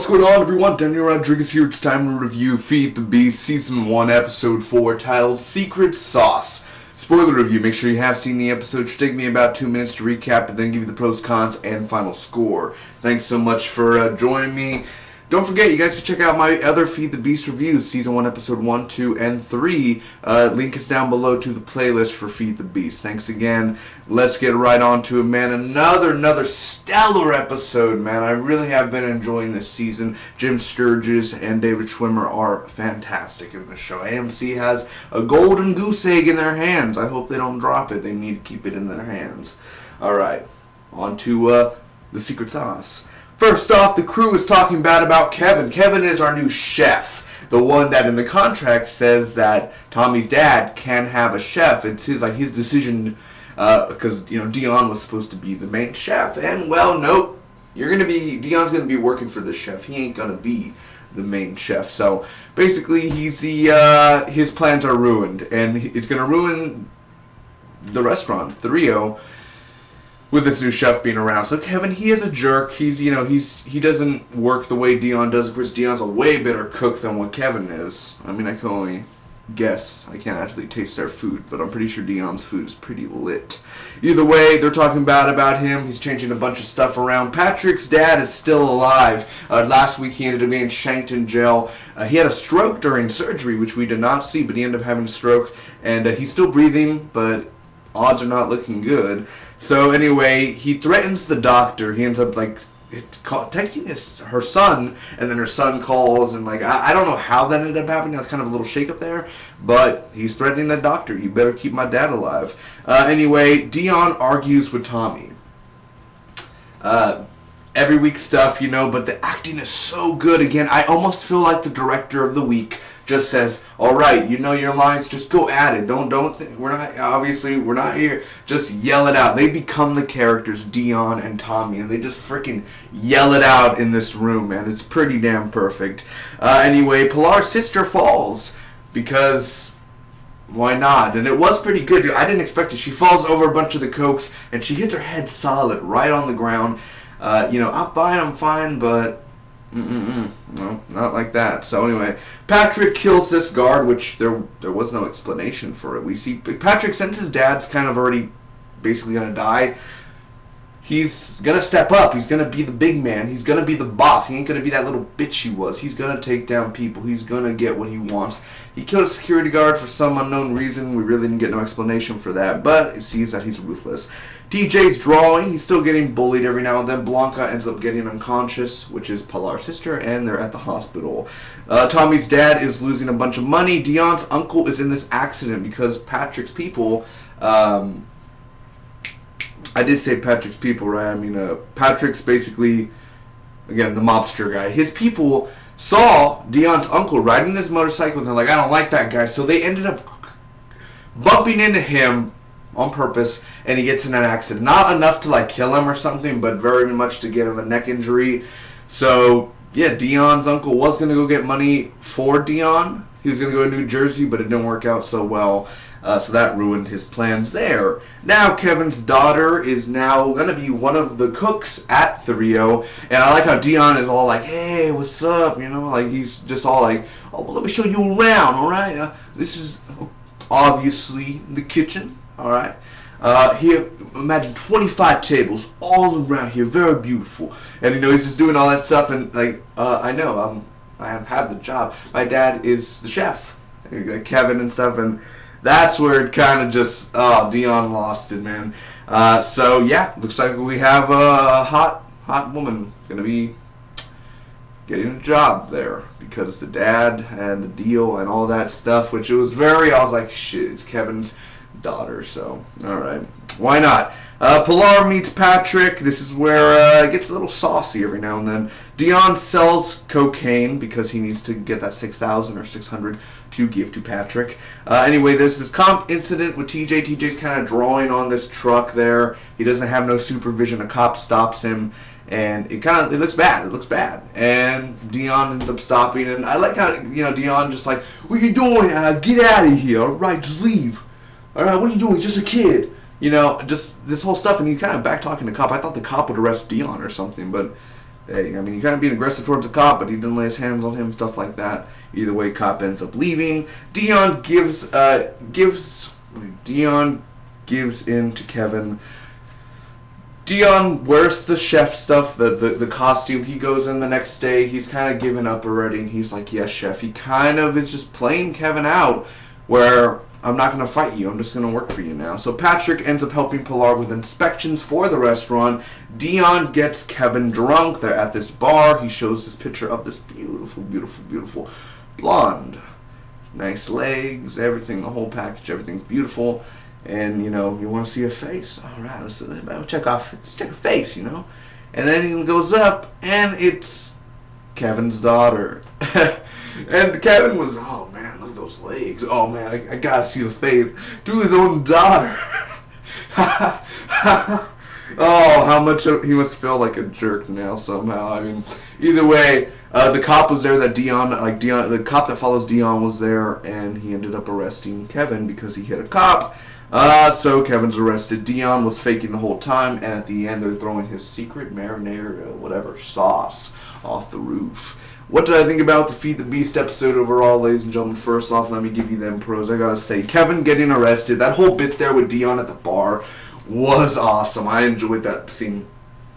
going on, everyone? Daniel Rodriguez here. It's time to review Feed the Beast Season 1, Episode 4, titled Secret Sauce. Spoiler review. Make sure you have seen the episode. It should take me about 2 minutes to recap and then give you the pros, cons, and final score. Thanks so much for joining me. Don't forget, you guys can check out my other Feed the Beast reviews, Season 1, Episode 1, 2, and 3. Link is down below to the playlist for Feed the Beast. Thanks again. Let's get right on to it, man. Another stellar episode, man. I really have been enjoying this season. Jim Sturgis and David Schwimmer are fantastic in this show. AMC has a golden goose egg in their hands. I hope they don't drop it. They need to keep it in their hands. Alright, on to the secret sauce. First off, the crew is talking bad about Kevin. Kevin is our new chef. The one that in the contract says that Tommy's dad can have a chef. It's his decision, because Dion was supposed to be the main chef. And well, nope. Dion's gonna be working for the chef. He ain't gonna be the main chef. So basically his plans are ruined, and it's gonna ruin the restaurant, the Rio, with this new chef being around. So Kevin, he is a jerk. He doesn't work the way Dion does. Of course, Dion's a way better cook than what Kevin is. I mean, I can only guess. I can't actually taste their food, but I'm pretty sure Dion's food is pretty lit. Either way, they're talking bad about him. He's changing a bunch of stuff around. Patrick's dad is still alive. Last week, he ended up being shanked in jail. He had a stroke during surgery, which we did not see, but he ended up having a stroke, and he's still breathing, but odds are not looking good. So anyway, he threatens the doctor. He ends up texting her son, and then her son calls, and I don't know how that ended up happening. That's kind of a little shake up there, but he's threatening the doctor. You better keep my dad alive. Anyway, Dion argues with Tommy. Every week stuff, but the acting is so good. Again, I almost feel like the director of the week just says, all right, your lines, just go at it. We're not here. Just yell it out. They become the characters, Dion and Tommy, and they just freaking yell it out in this room, man. It's pretty damn perfect. Anyway, Pilar's sister falls because why not? And it was pretty good. I didn't expect it. She falls over a bunch of the cokes, and she hits her head solid right on the ground. I'm fine, but no, not like that. So anyway, Patrick kills this guard, which there was no explanation for it. We see Patrick, since his dad's kind of already basically gonna die, he's gonna step up. He's gonna be the big man. He's gonna be the boss. He ain't gonna be that little bitch he was. He's gonna take down people. He's gonna get what he wants. He killed a security guard for some unknown reason. We really didn't get no explanation for that, but it seems that he's ruthless. TJ's drawing. He's still getting bullied every now and then. Blanca ends up getting unconscious, which is Pilar's sister, and they're at the hospital. Tommy's dad is losing a bunch of money. Dion's uncle is in this accident because Patrick's people... I did say Patrick's people, right? I mean, Patrick's basically, again, the mobster guy. His people saw Dion's uncle riding his motorcycle, and they're like, I don't like that guy. So they ended up bumping into him on purpose, and he gets in an accident. Not enough to, kill him or something, but very much to give him a neck injury. So, yeah, Dion's uncle was going to go get money for Dion. He was going to go to New Jersey, but it didn't work out so well. So that ruined his plans there. Now Kevin's daughter is now going to be one of the cooks at the Rio. And I like how Dion is all like, hey, what's up? He's just all like, oh, well, let me show you around, all right? This is obviously the kitchen, all right? Here, imagine 25 tables all around here, very beautiful. And, he's just doing all that stuff. And, I know, I have had the job. My dad is the chef, Kevin and stuff, and that's where it kind of just, Dion lost it, man. So, yeah, looks like we have a hot woman going to be getting a job there because the dad and the deal and all that stuff, which it was I was like, shit, it's Kevin's daughter, so, alright. Why not? Pilar meets Patrick. This is where it gets a little saucy every now and then. Dion sells cocaine because he needs to get that $6,000 or $600 to give to Patrick. Anyway, there's this comp incident with TJ. TJ's kind of drawing on this truck there. He doesn't have no supervision. A cop stops him, and it looks bad. It looks bad. And Dion ends up stopping, and I like how, Dion just like, what are you doing? Get out of here. All right, just leave. All right, what are you doing? He's just a kid. Just this whole stuff, and he's kind of back talking to the cop. I thought the cop would arrest Dion or something, but Hey, I mean, he kind of being aggressive towards the cop, but he didn't lay his hands on him, stuff like that. Either way, cop ends up leaving. Dion gives in to Kevin. Dion wears the chef stuff, the costume. He goes in the next day. He's kind of given up already, and he's like, yes, chef. He kind of is just playing Kevin out, where I'm not going to fight you. I'm just going to work for you now. So Patrick ends up helping Pilar with inspections for the restaurant. Dion gets Kevin drunk. They're at this bar. He shows this picture of this beautiful, beautiful, beautiful blonde. Nice legs, everything, the whole package, everything's beautiful. And, you want to see a face. All right, let's check a face, And then he goes up, and it's Kevin's daughter. And Kevin was, oh, man, look at those legs. Oh, man, I got to see the face. To his own daughter. Oh, how much he must feel like a jerk now somehow. I mean, either way, the cop was there that the cop that follows Dion was there, and he ended up arresting Kevin because he hit a cop. So Kevin's arrested. Dion was faking the whole time, and at the end they're throwing his secret marinara, sauce off the roof. What did I think about the Feed the Beast episode overall, ladies and gentlemen? First off, let me give you them pros. I gotta say, Kevin getting arrested, that whole bit there with Dion at the bar was awesome. I enjoyed that scene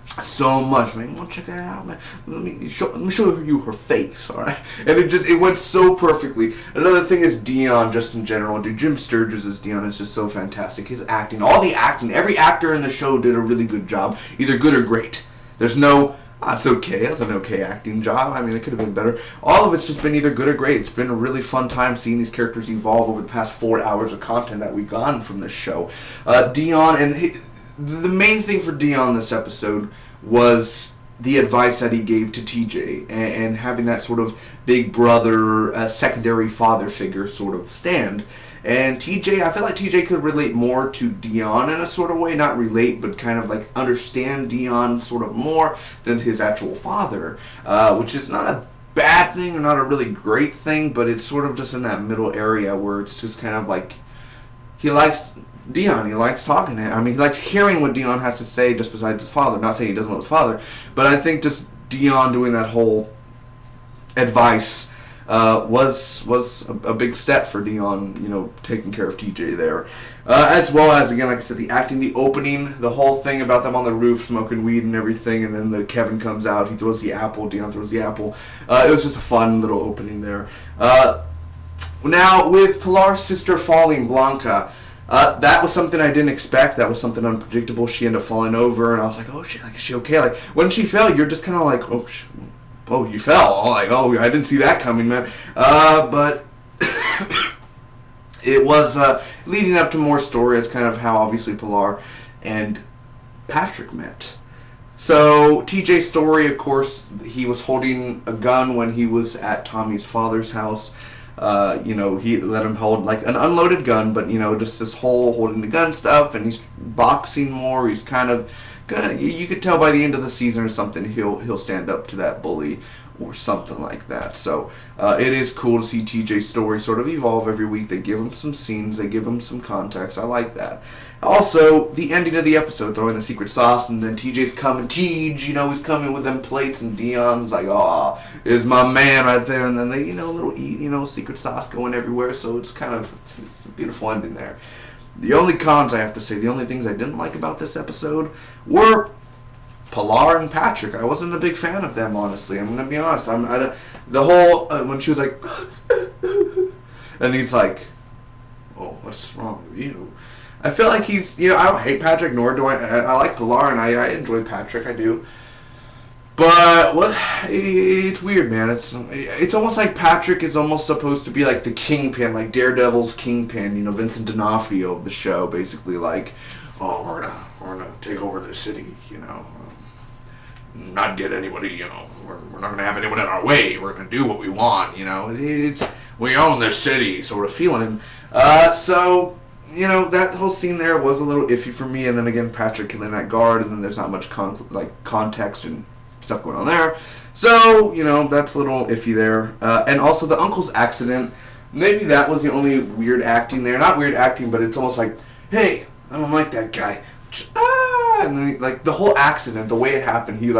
so much, man. You want to check that out, man? Let me show you her face, all right? And it went so perfectly. Another thing is Dion, just in general. Dude, Jim Sturgis as Dion is just so fantastic. His acting, every actor in the show did a really good job, either good or great. There's no, it's okay. It was an okay acting job. I mean, it could have been better. All of it's just been either good or great. It's been a really fun time seeing these characters evolve over the past 4 hours of content that we've gotten from this show. Dion and the main thing for Dion this episode was the advice that he gave to TJ and having that sort of big brother, secondary father figure sort of stand. And TJ, I feel like TJ could relate more to Dion in a sort of way, not relate, but kind of like understand Dion sort of more than his actual father, which is not a bad thing or not a really great thing, but it's sort of just in that middle area where it's just kind of like he likes Dion. He likes talking to him. I mean, he likes hearing what Dion has to say just besides his father. Not saying he doesn't love his father, but I think just Dion doing that whole advice was a big step for Dion, taking care of TJ there. As well as, again, like I said, the acting, the opening, the whole thing about them on the roof smoking weed and everything, and then the Kevin comes out, he throws the apple, Dion throws the apple. It was just a fun little opening there. Now, with Pilar's sister falling, Blanca, that was something I didn't expect. That was something unpredictable. She ended up falling over, and I was like, oh, shit, like, is she okay? Like, when she fell, you're just kind of like, oh, you fell. Like, oh, I didn't see that coming, man. But it was leading up to more story. It's kind of how, obviously, Pilar and Patrick met. So, TJ's story, of course, he was holding a gun when he was at Tommy's father's house. He let him hold like an unloaded gun, but just this whole holding the gun stuff, and he's boxing more. He's kind of gonna, you could tell by the end of the season or something, he'll stand up to that bully or something like that. So it is cool to see TJ's story sort of evolve every week. They give him some scenes, they give him some context. I like that. Also, the ending of the episode, throwing the secret sauce, and then TJ's coming. He's coming with them plates, and Dion's like, oh, is my man right there. And then they, little eat, secret sauce going everywhere. So it's kind of, it's a beautiful ending there. The only cons I have to say, the only things I didn't like about this episode were Pilar and Patrick. I wasn't a big fan of them, honestly. I'm going to be honest. The whole, when she was like, and he's like, oh, what's wrong with you? I feel like he's, I don't hate Patrick, nor do I like Pilar, and I enjoy Patrick, I do. But it's weird, man. It's almost like Patrick is almost supposed to be like the kingpin, like Daredevil's kingpin, Vincent D'Onofrio of the show, basically like, oh, we're gonna take over the city, not get anybody, we're not gonna have anyone in our way. We're gonna do what we want, we own this city sort of feeling. So. That whole scene there was a little iffy for me, and then again, Patrick killing that guard, and then there's not much context and stuff going on there. So, that's a little iffy there. And also the uncle's accident, maybe that was the only weird acting there. Not weird acting, but it's almost like, hey, I don't like that guy. And then, the whole accident, the way it happened, he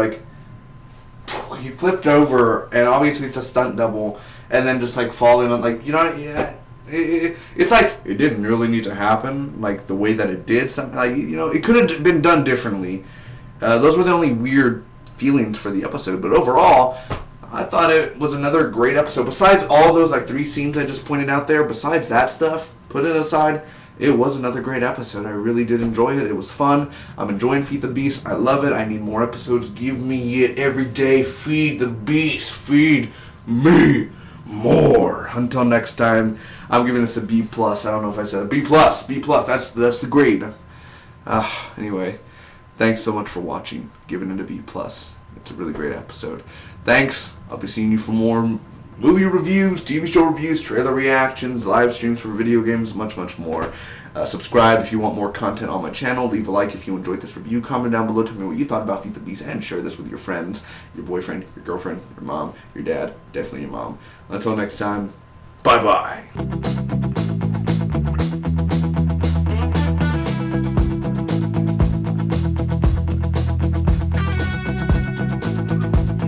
he flipped over, and obviously it's a stunt double, and then just like falling on, like, you know, yeah. It's like it didn't really need to happen, like the way that it did. Something like, you know, it could have been done differently. Those were the only weird feelings for the episode, but overall, I thought it was another great episode. Besides all those like 3 scenes I just pointed out there, besides that stuff, put it aside, it was another great episode. I really did enjoy it. It was fun. I'm enjoying Feed the Beast. I love it. I need more episodes. Give me it every day. Feed the Beast. Feed me more. Until next time, I'm giving this a B+. I don't know if I said B+. B+. That's the grade. Anyway, thanks so much for watching. Giving it a B+. It's a really great episode. Thanks. I'll be seeing you for more movie reviews, TV show reviews, trailer reactions, live streams for video games, much, much more. Subscribe if you want more content on my channel. Leave a like if you enjoyed this review. Comment down below. Tell me what you thought about Feed the Beast, and share this with your friends, your boyfriend, your girlfriend, your mom, your dad, definitely your mom. Until next time, bye-bye.